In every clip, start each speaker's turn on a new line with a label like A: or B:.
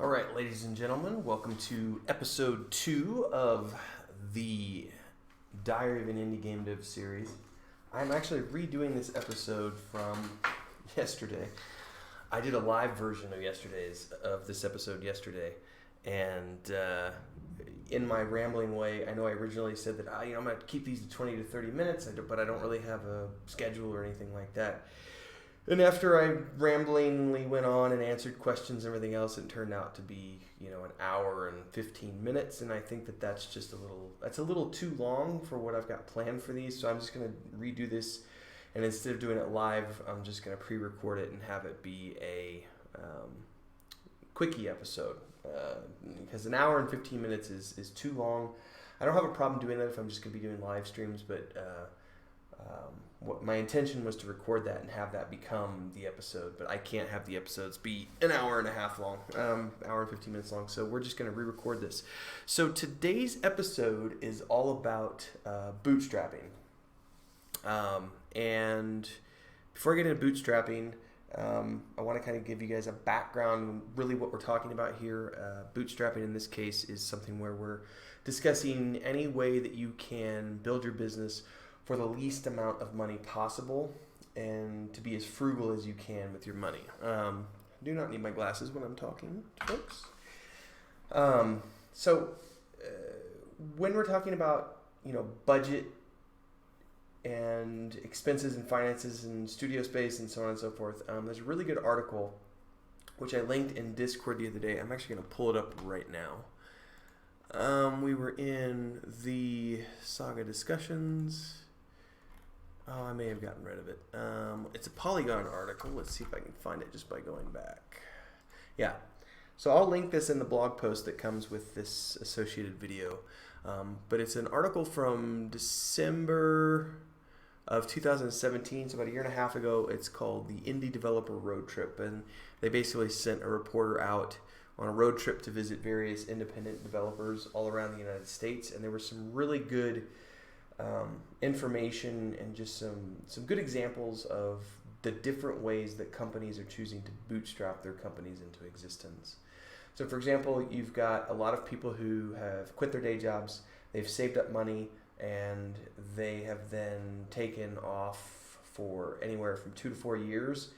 A: All right, ladies and gentlemen, welcome to episode 2 of the Diary of an Indie Game Dev series. I'm actually redoing this episode from yesterday. I did a live version of this episode yesterday, and in my rambling way, I know I originally said that I'm going to keep these to 20 to 30 minutes, but I don't really have a schedule or anything like that. And after I ramblingly went on and answered questions and everything else, it turned out to be, an hour and 15 minutes. And I think that that's a little too long for what I've got planned for these. So I'm just going to redo this. And instead of doing it live, I'm just going to pre-record it and have it be a quickie episode. Because an hour and 15 minutes is too long. I don't have a problem doing that if I'm just going to be doing live streams, but what my intention was to record that and have that become the episode, but I can't have the episodes be an hour and a half long, hour and 15 minutes long, so we're just going to re-record this. So today's episode is all about bootstrapping. And before I get into bootstrapping, I want to kind of give you guys a background, really what we're talking about here. Bootstrapping in this case is something where we're discussing any way that you can build your business for the least amount of money possible and to be as frugal as you can with your money. I do not need my glasses when I'm talking to folks. When we're talking about, budget and expenses and finances and studio space and so on and so forth, there's a really good article which I linked in Discord the other day. I'm actually going to pull it up right now. We were in the Saga discussions. Oh, I may have gotten rid of it. It's a Polygon article. Let's see if I can find it just by going back. Yeah. So I'll link this in the blog post that comes with this associated video. But it's an article from December of 2017, so about a year and a half ago. It's called the Indie Developer Road Trip. And they basically sent a reporter out on a road trip to visit various independent developers all around the United States. And there were some really good information and just some good examples of the different ways that companies are choosing to bootstrap their companies into existence. So for example, you've got a lot of people who have quit their day jobs, they've saved up money, and they have then taken off for anywhere from 2 to 4 years,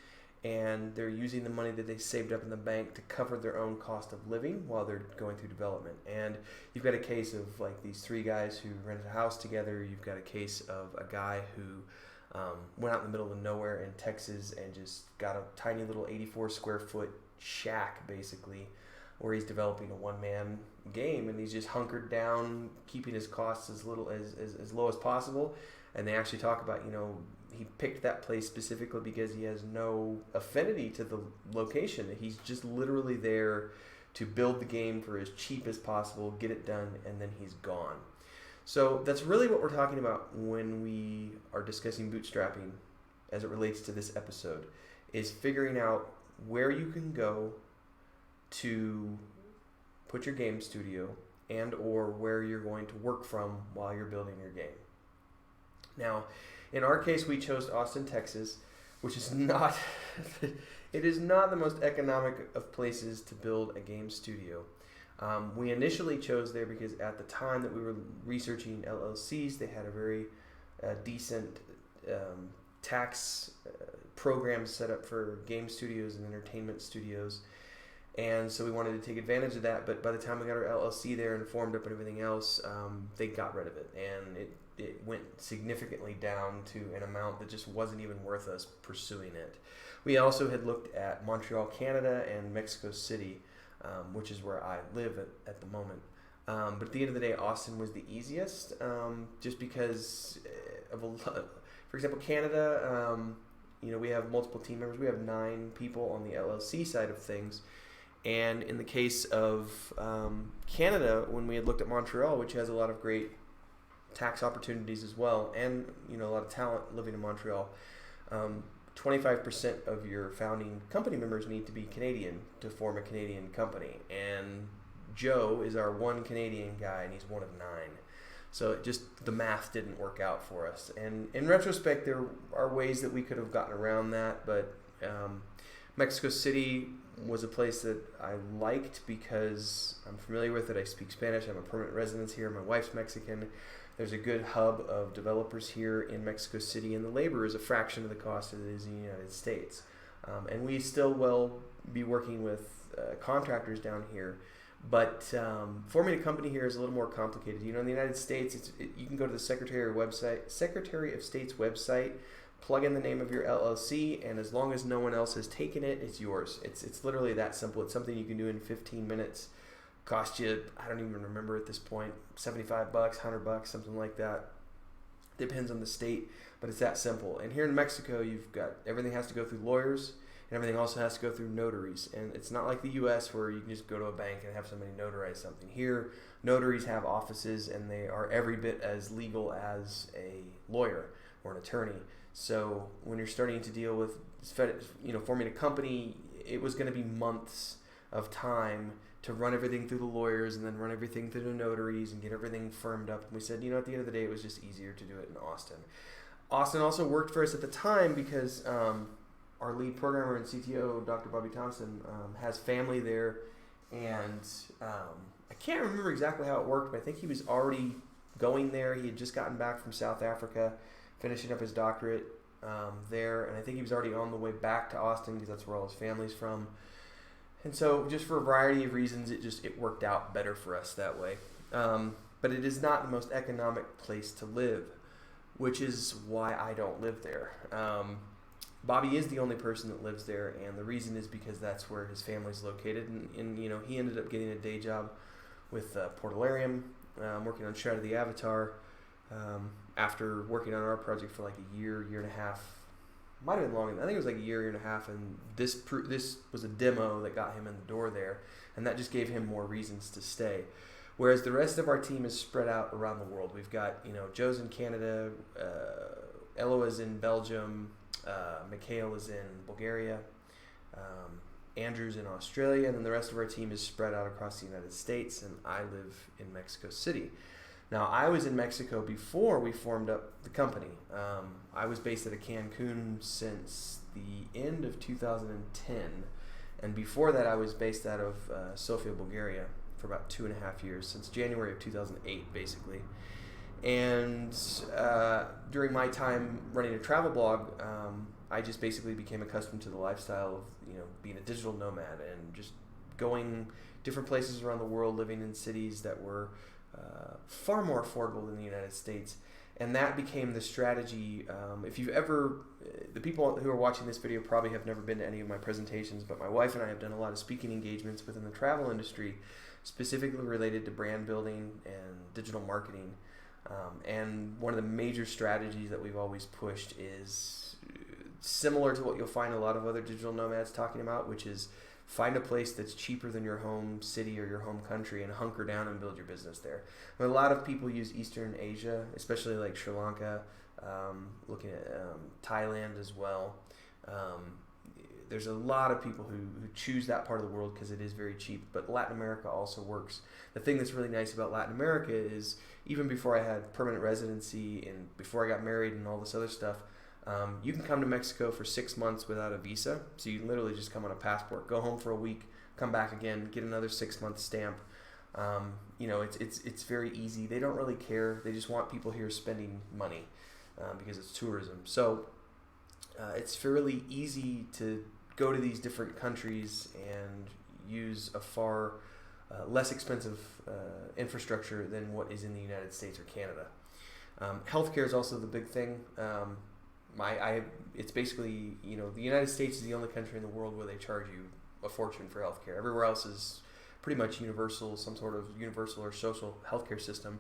A: and they're using the money that they saved up in the bank to cover their own cost of living while they're going through development. And you've got a case of like these 3 guys who rented a house together. You've got a case of a guy who went out in the middle of nowhere in Texas and just got a tiny little 84 square foot shack basically, where he's developing a one-man game, and he's just hunkered down, keeping his costs as low as possible. And they actually talk about, he picked that place specifically because he has no affinity to the location. He's just literally there to build the game for as cheap as possible, get it done, and then he's gone. So that's really what we're talking about when we are discussing bootstrapping as it relates to this episode, is figuring out where you can go to put your game studio and or where you're going to work from while you're building your game. Now, in our case, we chose Austin, Texas, which is not it is not the most economic of places to build a game studio. We initially chose there because at the time that we were researching LLCs, they had a very decent tax program set up for game studios and entertainment studios. And so we wanted to take advantage of that, but by the time we got our LLC there and formed up and everything else, they got rid of it, and it went significantly down to an amount that just wasn't even worth us pursuing it. We also had looked at Montreal, Canada, and Mexico City, which is where I live at the moment. But at the end of the day, Austin was the easiest, just because of for example, Canada, we have multiple team members. We have 9 people on the LLC side of things. And in the case of Canada, when we had looked at Montreal, which has a lot of great tax opportunities as well, and a lot of talent living in Montreal, 25% of your founding company members need to be Canadian to form a Canadian company. And Joe is our one Canadian guy, and he's one of 9. So the math didn't work out for us. And in retrospect, there are ways that we could have gotten around that, but Mexico City was a place that I liked because I'm familiar with it. I speak Spanish. I'm a permanent resident here. My wife's Mexican. There's a good hub of developers here in Mexico City, and the labor is a fraction of the cost it is in the United States. And we still will be working with contractors down here. But forming a company here is a little more complicated. In the United States, you can go to the Secretary of State's website, plug in the name of your LLC, and as long as no one else has taken it, it's yours. It's literally that simple. It's something you can do in 15 minutes. Cost you, I don't even remember at this point, $75, $100, something like that. Depends on the state, but it's that simple. And here in Mexico, you've got everything has to go through lawyers, and everything also has to go through notaries. And it's not like the U.S. where you can just go to a bank and have somebody notarize something. Here, notaries have offices, and they are every bit as legal as a lawyer or an attorney. So when you're starting to deal with, forming a company, it was going to be months of time to run everything through the lawyers and then run everything through the notaries and get everything firmed up. And we said, at the end of the day, it was just easier to do it in Austin. Austin also worked for us at the time because our lead programmer and CTO, Dr. Bobby Thompson, has family there. And I can't remember exactly how it worked, but I think he was already going there. He had just gotten back from South Africa, finishing up his doctorate there. And I think he was already on the way back to Austin because that's where all his family's from. And so just for a variety of reasons, it worked out better for us that way. But it is not the most economic place to live, which is why I don't live there. Bobby is the only person that lives there, and the reason is because that's where his family's located. And he ended up getting a day job with Portalarium, working on Shroud of the Avatar, after working on our project for like a year and a half. Might have been longer. I think it was like a year and a half, and this was a demo that got him in the door there, and that just gave him more reasons to stay. Whereas the rest of our team is spread out around the world. We've got Joe's in Canada, Elo is in Belgium, Mikhail is in Bulgaria, Andrew's in Australia, and then the rest of our team is spread out across the United States, and I live in Mexico City. Now, I was in Mexico before we formed up the company. I was based out of Cancun since the end of 2010. And before that, I was based out of Sofia, Bulgaria for about 2.5 years, since January of 2008, basically. And during my time running a travel blog, I just basically became accustomed to the lifestyle of being a digital nomad and just going different places around the world, living in cities that were far more affordable than the United States. And that became the strategy. If you've ever, the people who are watching this video probably have never been to any of my presentations, but my wife and I have done a lot of speaking engagements within the travel industry, specifically related to brand building and digital marketing. And one of the major strategies that we've always pushed is similar to what you'll find a lot of other digital nomads talking about, which is find a place that's cheaper than your home city or your home country and hunker down and build your business there. A lot of people use Eastern Asia, especially like Sri Lanka, looking at Thailand as well. There's a lot of people who choose that part of the world because it is very cheap, but Latin America also works. The thing that's really nice about Latin America is even before I had permanent residency and before I got married and all this other stuff, you can come to Mexico for 6 months without a visa. So you can literally just come on a passport, go home for a week, come back again, get another 6-month stamp. It's very easy. They don't really care. They just want people here spending money because it's tourism. So it's fairly easy to go to these different countries and use a far less expensive infrastructure than what is in the United States or Canada. Healthcare is also the big thing. It's basically, the United States is the only country in the world where they charge you a fortune for healthcare. Everywhere else is pretty much universal, some sort of universal or social healthcare system.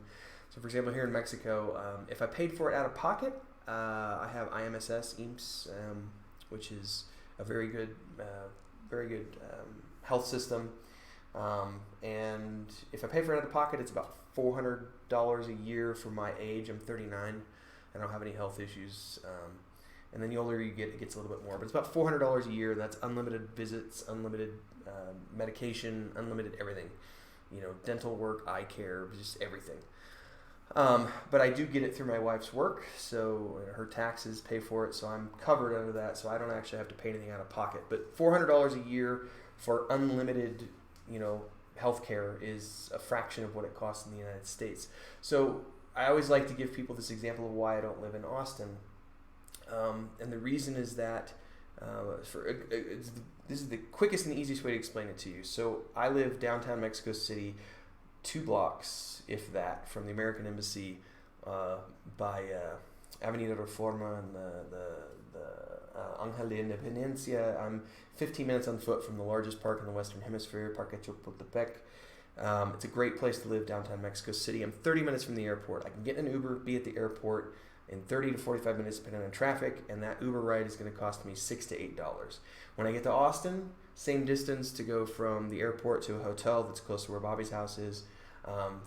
A: So, for example, here in Mexico, if I paid for it out of pocket, I have IMSS, which is a very good health system. And if I pay for it out of pocket, it's about $400 a year for my age. I'm 39. I don't have any health issues. And then the older you get, it gets a little bit more. But it's about $400 a year. That's unlimited visits, unlimited medication, unlimited everything. Dental work, eye care, just everything. But I do get it through my wife's work, so her taxes pay for it, so I'm covered under that, so I don't actually have to pay anything out of pocket. But $400 a year for unlimited, healthcare is a fraction of what it costs in the United States. So I always like to give people this example of why I don't live in Austin. And the reason is that this is the quickest and easiest way to explain it to you. So I live downtown Mexico City, 2 blocks, if that, from the American Embassy, by Avenida Reforma and the Angel de Independencia. I'm 15 minutes on foot from the largest park in the Western Hemisphere, Parque Chapultepec. It's a great place to live, downtown Mexico City. I'm 30 minutes from the airport. I can get in an Uber, be at the airport in 30 to 45 minutes depending on traffic, and that Uber ride is going to cost me $6 to $8. When I get to Austin, same distance to go from the airport to a hotel that's close to where Bobby's house is,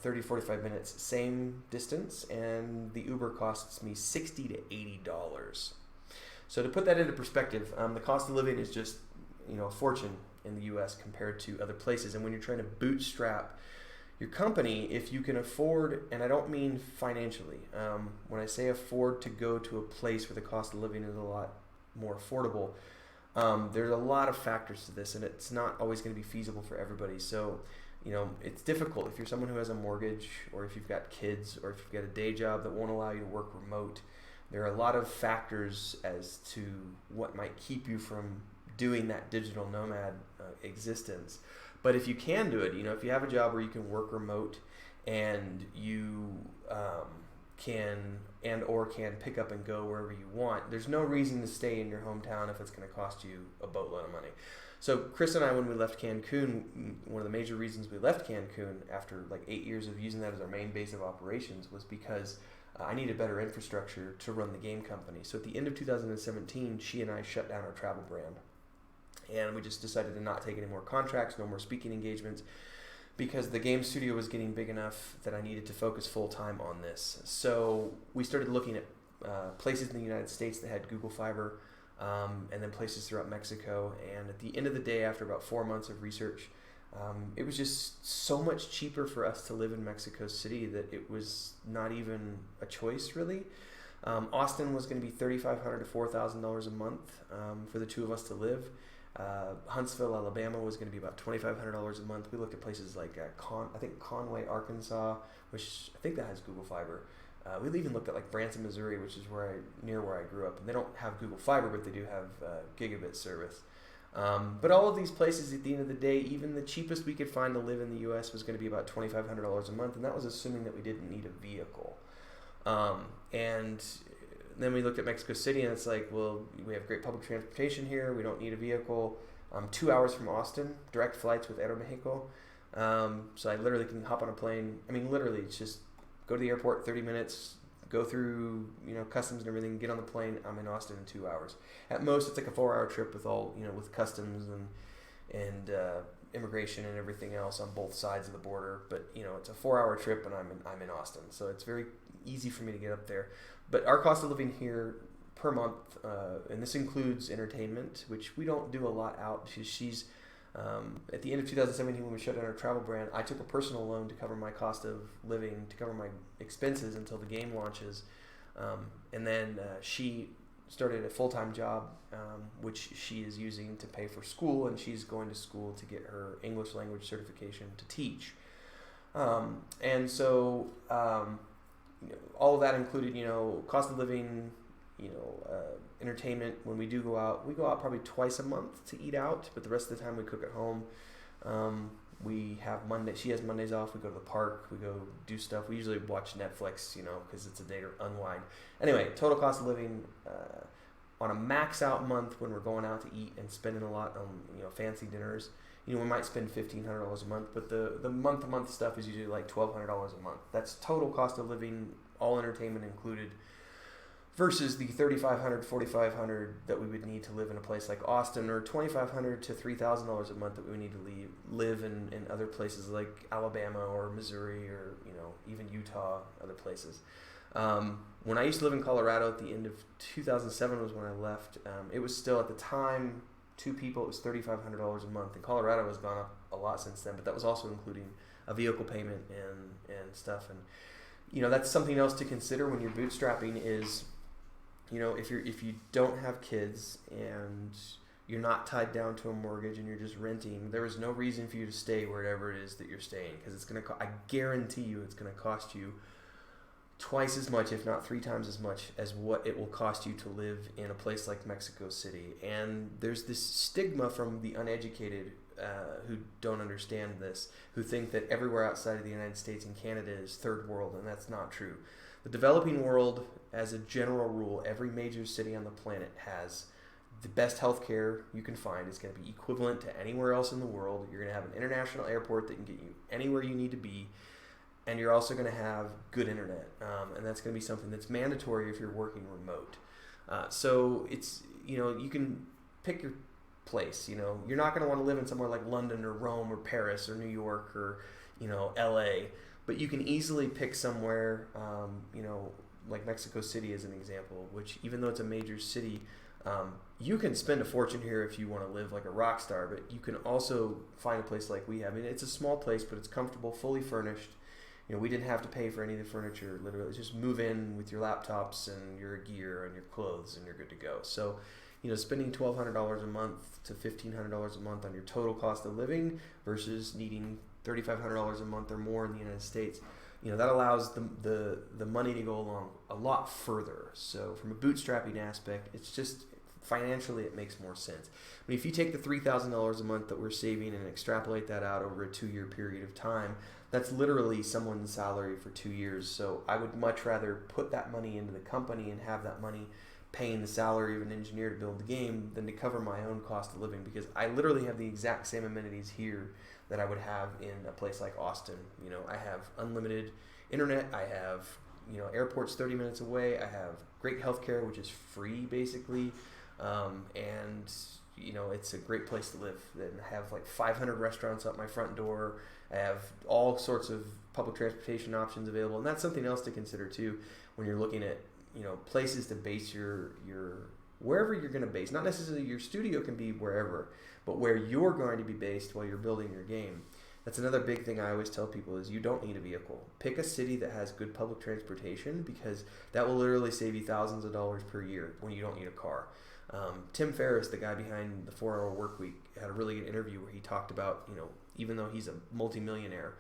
A: 30 to 45 minutes, same distance, and the Uber costs me $60 to $80. So to put that into perspective, the cost of living is just a fortune in the U.S. compared to other places. And when you're trying to bootstrap your company, if you can afford, and I don't mean financially, when I say afford to go to a place where the cost of living is a lot more affordable, there's a lot of factors to this, and it's not always going to be feasible for everybody. So, it's difficult if you're someone who has a mortgage, or if you've got kids, or if you've got a day job that won't allow you to work remote. There are a lot of factors as to what might keep you from doing that digital nomad existence. But if you can do it, if you have a job where you can work remote and you can pick up and go wherever you want, there's no reason to stay in your hometown if it's going to cost you a boatload of money. So Chris and I, when we left Cancun, one of the major reasons we left Cancun after like 8 years of using that as our main base of operations was because I needed better infrastructure to run the game company. So at the end of 2017, she and I shut down our travel brand. And we just decided to not take any more contracts, no more speaking engagements, because the game studio was getting big enough that I needed to focus full time on this. So we started looking at places in the United States that had Google Fiber, and then places throughout Mexico. And at the end of the day, after about 4 months of research, it was just so much cheaper for us to live in Mexico City that it was not even a choice, really. Austin was going to be $3,500 to $4,000 a month for the two of us to live. Huntsville, Alabama was going to be about $2,500 a month. We looked at places like Conway, Arkansas, which I think that has Google Fiber. We even looked at like Branson, Missouri, which is near where I grew up, and they don't have Google Fiber, but they do have gigabit service. But all of these places, at the end of the day, even the cheapest we could find to live in the U.S. was going to be about $2,500 a month, and that was assuming that we didn't need a vehicle. And then we looked at Mexico City, and it's like, well, we have great public transportation here. We don't need a vehicle. 2 hours from Austin, direct flights with Aeromexico. So I literally can hop on a plane. I mean, literally, it's just go to the airport, 30 minutes, go through, customs and everything, get on the plane. I'm in Austin in 2 hours. At most, it's like a 4-hour trip with with customs and immigration and everything else on both sides of the border. But it's a 4-hour trip, and I'm in Austin, so it's very easy for me to get up there. But our cost of living here per month, and this includes entertainment, which we don't do a lot out. She's at the end of 2017, when we shut down our travel brand, I took a personal loan to cover my cost of living, to cover my expenses until the game launches. And then she started a full-time job, which she is using to pay for school, and she's going to school to get her English language certification to teach. And so all of that included, cost of living, entertainment. When we do go out, we go out probably twice a month to eat out, but the rest of the time we cook at home. We have she has Mondays off. We go to the park. We go do stuff. We usually watch Netflix, because it's a day to unwind. Anyway, total cost of living on a max out month when we're going out to eat and spending a lot on fancy dinners. We might spend $1,500 a month, but the month-to-month stuff is usually like $1,200 a month. That's total cost of living, all entertainment included, versus the $3,500, $4,500 that we would need to live in a place like Austin, or $2,500 to $3,000 a month that we would need to live in other places like Alabama or Missouri, or even Utah, other places. When I used to live in Colorado at the end of 2007 was when I left. It was still at the time, 2 people, it was $3,500 a month. And Colorado has gone up a lot since then, but that was also including a vehicle payment and stuff. And that's something else to consider when you're bootstrapping is, if you don't have kids and you're not tied down to a mortgage, and you're just renting, there is no reason for you to stay wherever it is that you're staying, because it's going to, I guarantee you, it's going to cost you twice as much, if not 3 times as much, as what it will cost you to live in a place like Mexico City. And there's this stigma from the uneducated who don't understand this, who think that everywhere outside of the United States and Canada is third world, and that's not true. The developing world, as a general rule, every major city on the planet has the best healthcare you can find. Is going to be equivalent to anywhere else in the world. You're going to have an international airport that can get you anywhere you need to be. And you're also going to have good internet, and that's going to be something that's mandatory if you're working remote. So it's, you can pick your place. You're not going to want to live in somewhere like London or Rome or Paris or New York or, LA, but you can easily pick somewhere, like Mexico City as an example, which even though it's a major city, you can spend a fortune here if you want to live like a rock star, but you can also find a place like we have. I mean, it's a small place, but it's comfortable, fully furnished. We didn't have to pay for any of the furniture, literally. Just move in with your laptops and your gear and your clothes, and you're good to go. So, spending $1,200 a month to $1,500 a month on your total cost of living versus needing $3,500 a month or more in the United States, that allows the money to go along a lot further. So from a bootstrapping aspect, it's just financially it makes more sense. I mean, if you take the $3,000 a month that we're saving and extrapolate that out over a 2-year period of time, that's literally someone's salary for 2 years. So I would much rather put that money into the company and have that money paying the salary of an engineer to build the game than to cover my own cost of living, because I literally have the exact same amenities here that I would have in a place like Austin. I have unlimited internet. I have, airports 30 minutes away. I have great healthcare, which is free basically. And it's a great place to live. And I have like 500 restaurants up my front door. I have all sorts of public transportation options available, and that's something else to consider too when you're looking at places to base your wherever you're going to base. Not necessarily your studio can be wherever, but where you're going to be based while you're building your game. That's another big thing I always tell people is you don't need a vehicle. Pick a city that has good public transportation, because that will literally save you thousands of dollars per year when you don't need a car. Tim Ferriss, the guy behind the 4-Hour Workweek, had a really good interview where he talked about, even though he's a multimillionaire,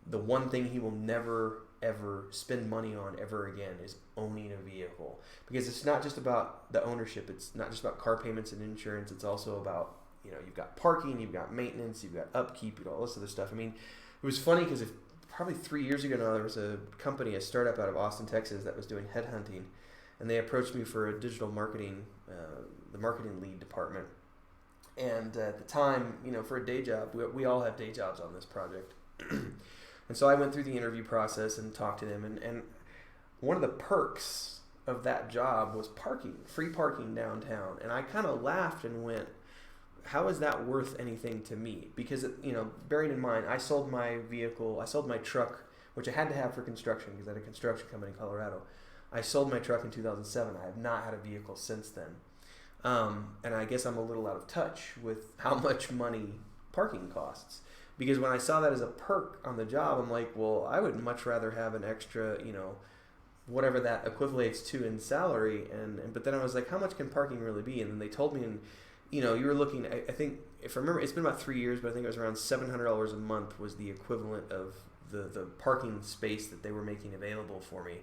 A: the one thing he will never, ever spend money on ever again is owning a vehicle. Because it's not just about the ownership. It's not just about car payments and insurance. It's also about, you've got parking, you've got maintenance, you've got upkeep, all this other stuff. I mean, it was funny because probably 3 years ago now, there was a company, a startup out of Austin, Texas, that was doing headhunting. And they approached me for a digital marketing, the marketing lead department. And at the time, for a day job, we all have day jobs on this project. And so I went through the interview process and talked to them. And one of the perks of that job was parking, free parking downtown. And I kind of laughed and went, how is that worth anything to me? Because, bearing in mind, I sold my truck, which I had to have for construction because I had a construction company in Colorado. I sold my truck in 2007. I have not had a vehicle since then. And I guess I'm a little out of touch with how much money parking costs. Because when I saw that as a perk on the job, I'm like, well, I would much rather have an extra, whatever that equivalates to in salary. But then I was like, how much can parking really be? And then they told me, and you were looking, I think, if I remember, it's been about 3 years, but I think it was around $700 a month was the equivalent of the parking space that they were making available for me.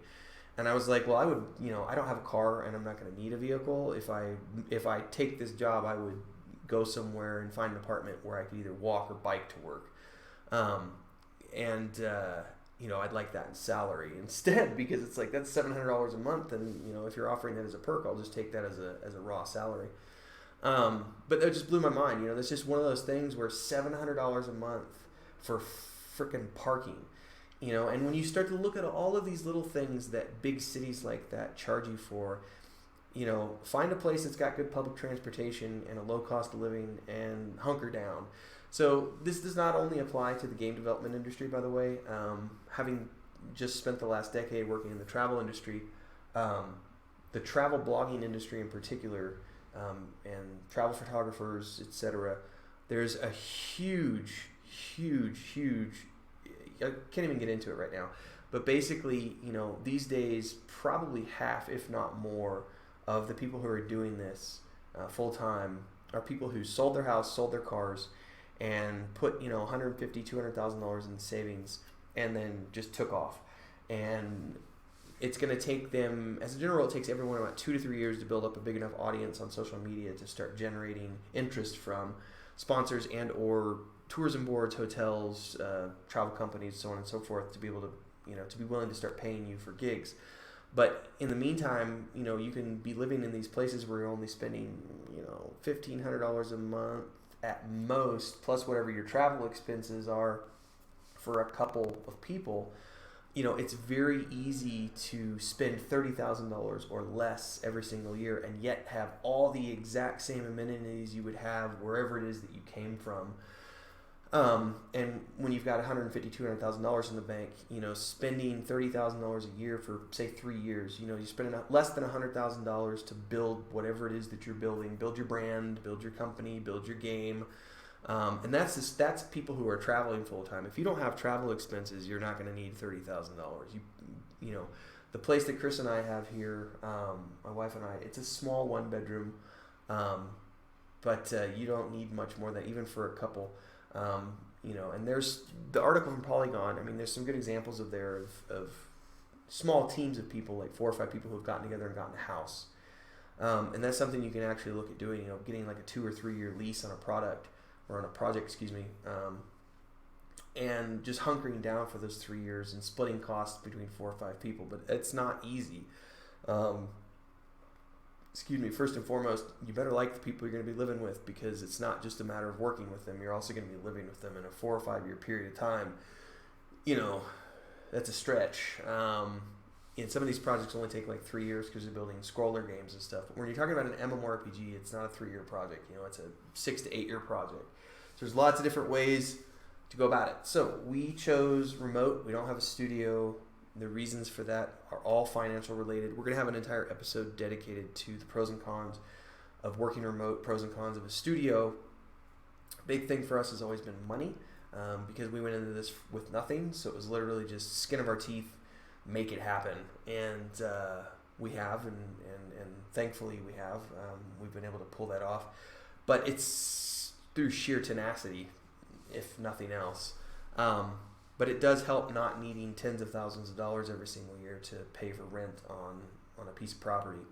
A: And I was like, well, I would, I don't have a car and I'm not going to need a vehicle. If I take this job, I would go somewhere and find an apartment where I could either walk or bike to work. I'd like that in salary instead, because it's like, that's $700 a month. And, if you're offering that as a perk, I'll just take that as a raw salary. But that just blew my mind. That's just one of those things where $700 a month for frickin' parking. And when you start to look at all of these little things that big cities like that charge you for, find a place that's got good public transportation and a low cost of living and hunker down. So this does not only apply to the game development industry, by the way. Having just spent the last decade working in the travel industry, the travel blogging industry in particular, and travel photographers, etc., there's a huge, I can't even get into it right now, but basically, these days, probably half, if not more, of the people who are doing this full-time are people who sold their house, sold their cars, and put $150,000, $200,000 in savings, and then just took off. And it's going to take them, as a general rule, it takes everyone about 2 to 3 years to build up a big enough audience on social media to start generating interest from sponsors and or tourism boards, hotels, travel companies, so on and so forth, to be able to, to be willing to start paying you for gigs. But in the meantime, you can be living in these places where you're only spending, $1,500 a month at most, plus whatever your travel expenses are for a couple of people. It's very easy to spend $30,000 or less every single year and yet have all the exact same amenities you would have wherever it is that you came from. And when you've got $150,000, $200,000 in the bank, spending $30,000 a year for say 3 years, you're spending less than $100,000 to build whatever it is that you're building, build your brand, build your company, build your game. And that's people who are traveling full time. If you don't have travel expenses, you're not going to need $30,000. The place that Chris and I have here, my wife and I, it's a small 1-bedroom, but you don't need much more than that, even for a couple. And there's the article from Polygon. I mean, there's some good examples of small teams of people, like 4 or 5 people who have gotten together and gotten a house. And that's something you can actually look at doing, getting like a 2 or 3 year lease on a product or on a project, and just hunkering down for those 3 years and splitting costs between 4 or 5 people. But it's not easy. First and foremost, you better like the people you're going to be living with, because it's not just a matter of working with them. You're also going to be living with them in a 4 or 5 year period of time. That's a stretch. And some of these projects only take like 3 years because they're building scroller games and stuff. But when you're talking about an MMORPG, it's not a 3 year project. It's a 6 to 8 year project. So there's lots of different ways to go about it. So we chose remote. We don't have a studio. The reasons for that are all financial related. We're going to have an entire episode dedicated to the pros and cons of working remote, pros and cons of a studio. Big thing for us has always been money, because we went into this with nothing. So it was literally just skin of our teeth, make it happen. And we have, and thankfully we have. We've been able to pull that off. But it's through sheer tenacity, if nothing else. But it does help not needing tens of thousands of dollars every single year to pay for rent on a piece of property.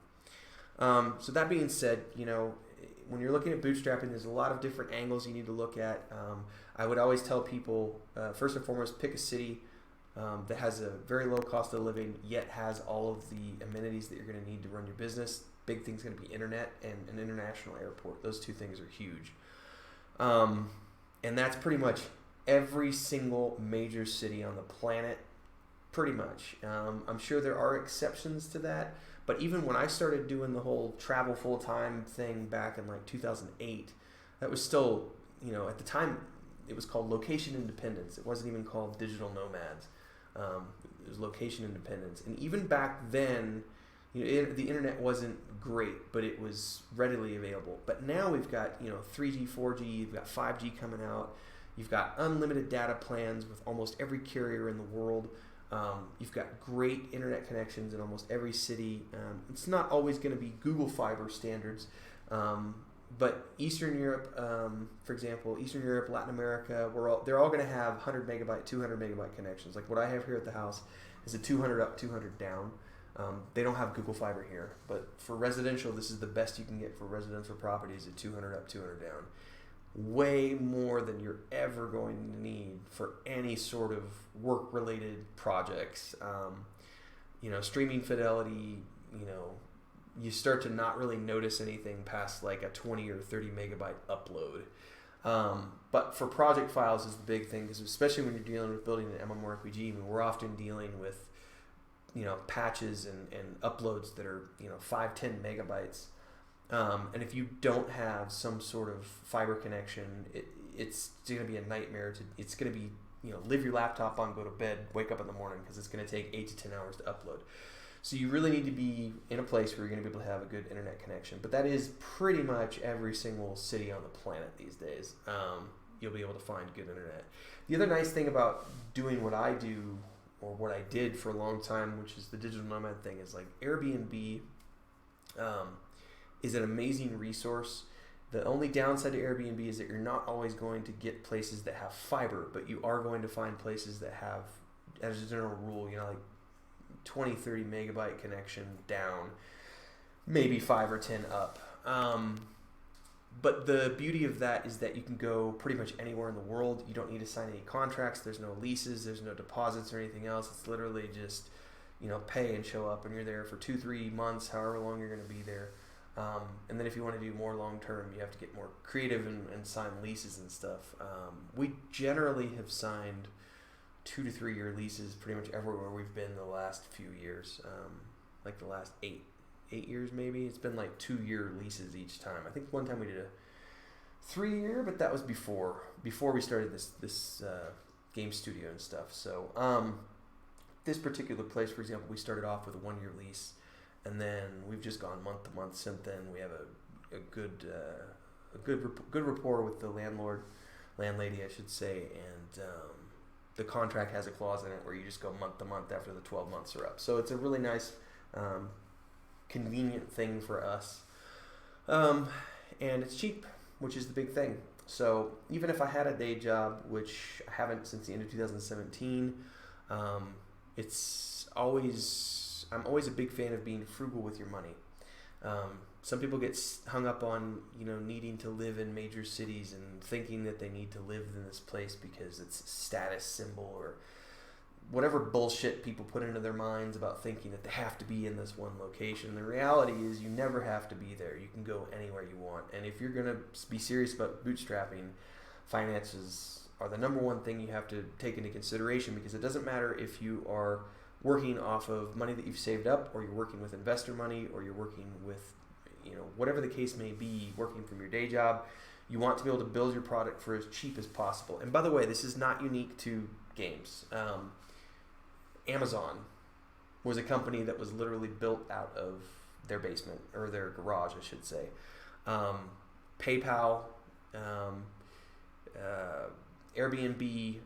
A: So that being said, when you're looking at bootstrapping, there's a lot of different angles you need to look at. I would always tell people, first and foremost, pick a city that has a very low cost of living, yet has all of the amenities that you're going to need to run your business. Big thing's going to be internet and an international airport. Those 2 things are huge. And that's pretty much every single major city on the planet, pretty much. I'm sure there are exceptions to that, but even when I started doing the whole travel full-time thing back in like 2008, that was still, at the time, it was called location independence. It wasn't even called digital nomads. It was location independence. And even back then, the internet wasn't great, but it was readily available. But now we've got, 3G, 4G, you've got 5G coming out. You've got unlimited data plans with almost every carrier in the world. You've got great internet connections in almost every city. It's not always going to be Google Fiber standards, but Eastern Europe, for example, Eastern Europe, Latin America, they're all going to have 100 megabyte, 200 megabyte connections. Like what I have here at the house is a 200 up, 200 down. They don't have Google Fiber here, but for residential, this is the best you can get for residential properties at 200 up, 200 down. Way more than you're ever going to need for any sort of work-related projects. Streaming fidelity, you start to not really notice anything past like a 20 or 30 megabyte upload. But for project files is the big thing, because especially when you're dealing with building an MMORPG, we're often dealing with, patches and uploads that are, 5, 10 megabytes. And if you don't have some sort of fiber connection, it's going to be a nightmare. It's going to be, leave your laptop on, go to bed, wake up in the morning, because it's going to take 8 to 10 hours to upload. So you really need to be in a place where you're going to be able to have a good internet connection. But that is pretty much every single city on the planet these days. You'll be able to find good internet. The other nice thing about doing what I do, or what I did for a long time, which is the digital nomad thing, is like Airbnb is an amazing resource. The only downside to Airbnb is that you're not always going to get places that have fiber, but you are going to find places that have, as a general rule, like 20, 30 megabyte connection down, maybe 5 or 10 up. But the beauty of that is that you can go pretty much anywhere in the world. You don't need to sign any contracts. There's no leases. There's no deposits or anything else. It's literally just, pay and show up, and you're there for 2-3 months, however long you're going to be there. And then if you want to do more long term, you have to get more creative and sign leases and stuff. We generally have signed 2 to 3 year leases pretty much everywhere we've been the last few years, like the last 8 years maybe. It's been like 2-year leases each time. I think one time we did a 3-year, but that was before we started this game studio and stuff. So this particular place, for example, we started off with a 1-year lease, and then we've just gone month to month since then. We have a good rapport with the landlady, I should say, and the contract has a clause in it where you just go month to month after the 12 months are up. So it's a really nice, convenient thing for us, and it's cheap, which is the big thing. So even if I had a day job, which I haven't since the end of 2017, I'm always a big fan of being frugal with your money. Some people get hung up on, needing to live in major cities and thinking that they need to live in this place because it's a status symbol or whatever bullshit people put into their minds about thinking that they have to be in this one location. The reality is you never have to be there. You can go anywhere you want. And if you're going to be serious about bootstrapping, finances are the number one thing you have to take into consideration, because it doesn't matter if you are working off of money that you've saved up, or you're working with investor money, or you're working with, whatever the case may be, working from your day job. You want to be able to build your product for as cheap as possible. And by the way, this is not unique to games. Amazon was a company that was literally built out of their basement, or their garage, I should say. PayPal, Airbnb,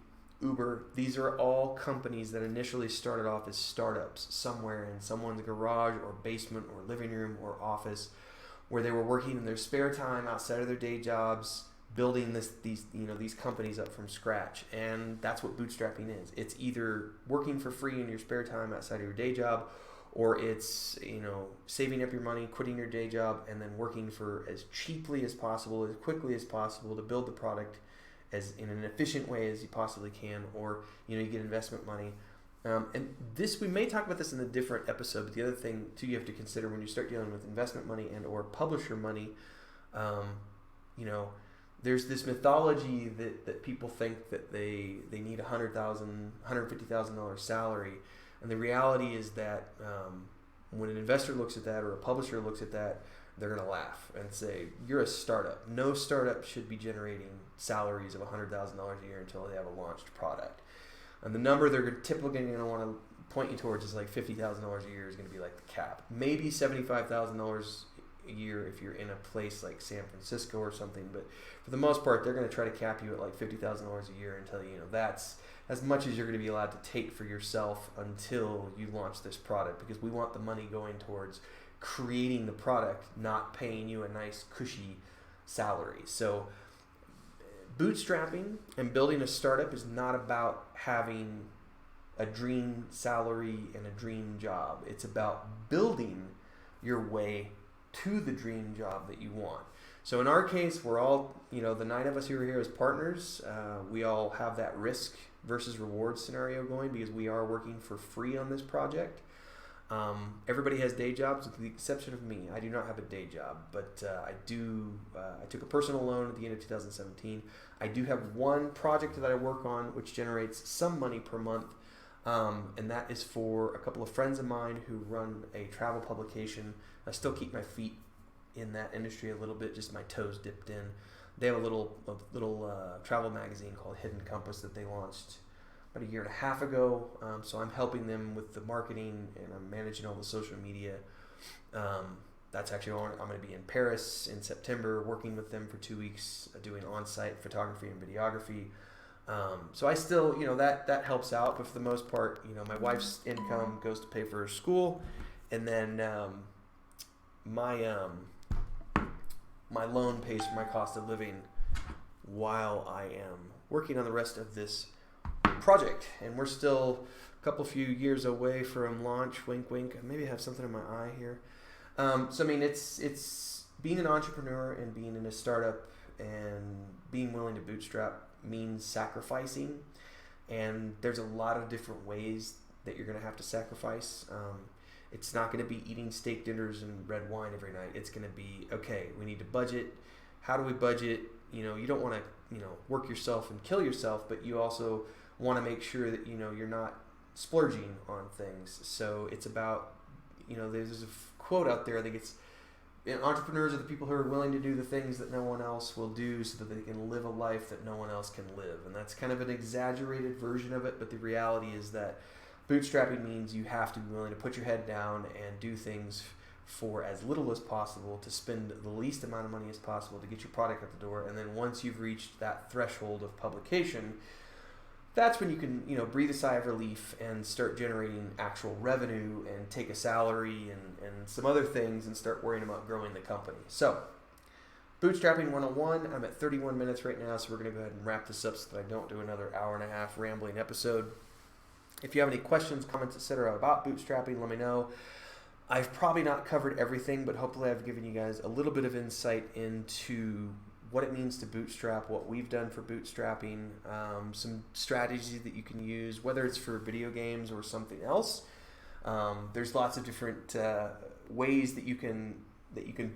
A: Uber, these are all companies that initially started off as startups somewhere in someone's garage or basement or living room or office, where they were working in their spare time outside of their day jobs, building these companies up from scratch. And that's what bootstrapping is. It's either working for free in your spare time outside of your day job, or it's saving up your money, quitting your day job, and then working for as cheaply as possible, as quickly as possible, to build the product as in an efficient way as you possibly can, or you get investment money. And this, we may talk about this in a different episode, but the other thing too you have to consider when you start dealing with investment money and or publisher money, there's this mythology that people think that they need $100,000, $150,000 salary, and the reality is that when an investor looks at that or a publisher looks at that, they're going to laugh and say, you're a startup. No startup should be generating salaries of $100,000 a year until they have a launched product. And the number they're typically going to want to point you towards is like $50,000 a year is going to be like the cap. Maybe $75,000 a year if you're in a place like San Francisco or something. But for the most part, they're going to try to cap you at like $50,000 a year and tell you, that's as much as you're going to be allowed to take for yourself until you launch this product, because we want the money going towards creating the product, not paying you a nice cushy salary. So bootstrapping and building a startup is not about having a dream salary and a dream job. It's about building your way to the dream job that you want. So in our case, we're all, the 9 of us who are here as partners, we all have that risk versus reward scenario going, because we are working for free on this project. Everybody has day jobs with the exception of me. I do not have a day job, but I took a personal loan at the end of 2017. I do have one project that I work on which generates some money per month, and that is for a couple of friends of mine who run a travel publication. I still keep my feet in that industry a little bit, just my toes dipped in. They have a little travel magazine called Hidden Compass that they launched about 1.5 years ago. So I'm helping them with the marketing, and I'm managing all the social media. That's actually, I'm going to be in Paris in September, working with them for 2 weeks, doing on-site photography and videography. So I still, that helps out, but for the most part, my wife's income goes to pay for her school, and then my my loan pays for my cost of living while I am working on the rest of this project. And we're still a couple few years away from launch. Wink, wink. Maybe I have something in my eye here. So I mean, it's being an entrepreneur and being in a startup and being willing to bootstrap means sacrificing. And there's a lot of different ways that you're going to have to sacrifice. It's not going to be eating steak dinners and red wine every night. It's going to be, okay, we need to budget. How do we budget? You don't want to, work yourself and kill yourself, but you also want to make sure that, you're not splurging on things. So it's about, there's a quote out there, I think it's, entrepreneurs are the people who are willing to do the things that no one else will do so that they can live a life that no one else can live. And that's kind of an exaggerated version of it, but the reality is that bootstrapping means you have to be willing to put your head down and do things for as little as possible, to spend the least amount of money as possible to get your product out the door. And then once you've reached that threshold of publication, that's when you can, breathe a sigh of relief and start generating actual revenue and take a salary and some other things and start worrying about growing the company. So, Bootstrapping 101, I'm at 31 minutes right now, so we're going to go ahead and wrap this up so that I don't do another hour and a half rambling episode. If you have any questions, comments, etc. about bootstrapping, let me know. I've probably not covered everything, but hopefully I've given you guys a little bit of insight into what it means to bootstrap, what we've done for bootstrapping, some strategies that you can use, whether it's for video games or something else. There's lots of different ways that you can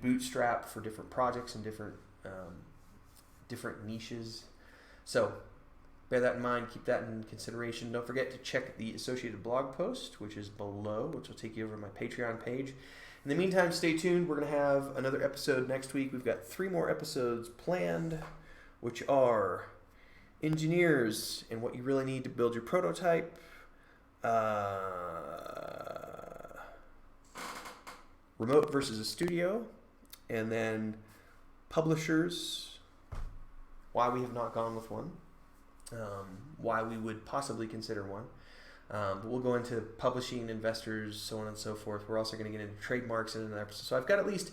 A: bootstrap for different projects and different niches. So bear that in mind, keep that in consideration. Don't forget to check the associated blog post, which is below, which will take you over to my Patreon page. In the meantime, stay tuned. We're going to have another episode next week. We've got 3 more episodes planned, which are engineers and what you really need to build your prototype, remote versus a studio, and then publishers, why we have not gone with one, why we would possibly consider one. But we'll go into publishing, investors, so on and so forth. We're also going to get into trademarks in another episode. So I've got at least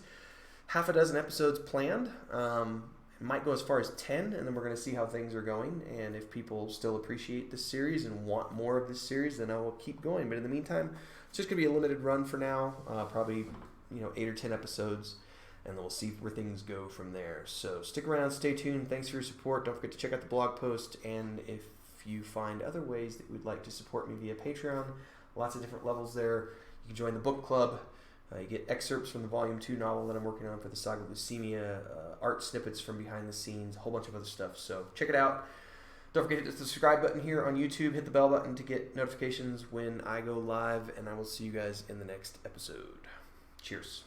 A: half a dozen episodes planned. It might go as far as 10, and then we're going to see how things are going. And if people still appreciate this series and want more of this series, then I will keep going. But in the meantime, it's just going to be a limited run for now, probably 8 or 10 episodes, and then we'll see where things go from there. So stick around, stay tuned. Thanks for your support. Don't forget to check out the blog post, and if you find other ways that you would like to support me via Patreon, lots of different levels there. You can join the book club. You get excerpts from the Volume 2 novel that I'm working on for the Saga of Lucimia, art snippets from behind the scenes, a whole bunch of other stuff. So check it out. Don't forget to hit the subscribe button here on YouTube. Hit the bell button to get notifications when I go live, and I will see you guys in the next episode. Cheers.